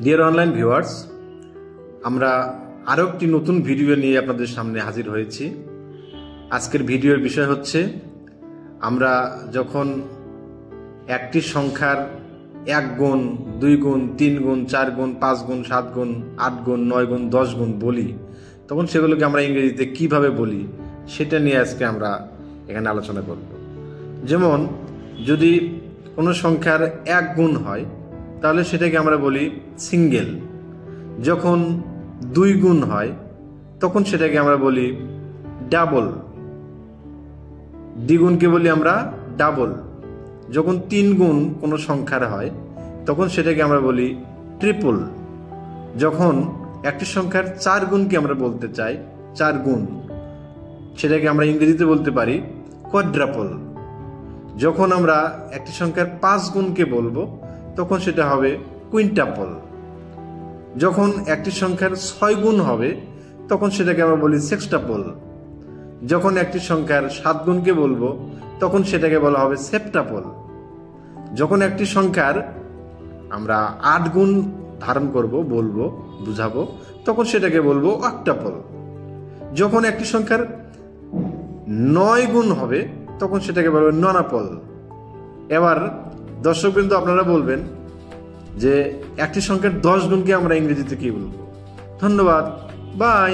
Deer online viewers, আমরা আরও একটি নতুন ভিডিও নিয়ে আপনাদের সামনে হাজির হয়েছি। আজকের ভিডিওর বিষয় হচ্ছে, আমরা যখন একটি সংখ্যার 1 গুণ, 2 গুণ, 3 গুণ, 4 গুণ, 5 গুণ, 7 গুণ, 8 গুণ, 9 গুণ, 10 গুণ বলি, তখন সেগুলোকে আমরা ইংরেজিতে কিভাবে বলি সেটা নিয়ে আজকে আমরা এখানে আলোচনা করব। যেমন যদি কোনো সংখ্যার 1 গুণ হয় তাহলে সেটাকে আমরা বলি সিঙ্গেল। যখন 2 গুণ হয় তখন সেটাকে আমরা বলি ডাবল। দ্বিগুণকে বলি আমরা ডাবল। যখন 3 গুণ কোনো সংখ্যার হয় তখন সেটাকে আমরা বলি ট্রিপল। যখন একটি সংখ্যার 4 গুণকে আমরা বলতে চাই, 4 গুণ, সেটাকে আমরা ইংরেজিতে বলতে পারি কোয়াড্রাপল। যখন আমরা একটি সংখ্যার 5 গুণকে বলবো তখন সেটা হবে কুইন্টাপল। যখন একটি সংখ্যার 6 গুণ হবে তখন সেটাকে আমরা বলি সেক্সটাপল। যখন একটি সংখ্যার 7 গুণকে বলবো তখন সেটাকে বলা হবে সেপ্টাপল। যখন একটি সংখ্যার আমরা 8 গুণ ধারণ করব, বলবো, বুঝাবো, তখন সেটাকে বলবো অক্টাপল। যখন একটি সংখ্যার 9 গুণ হবে তখন সেটাকে বলবো ননাপল। এবার দর্শকবৃন্দ, আপনারা বলবেন যে একটি সংখ্যার 10 গুণকে আমরা ইংরেজিতে কি বলবো? ধন্যবাদ, বাই।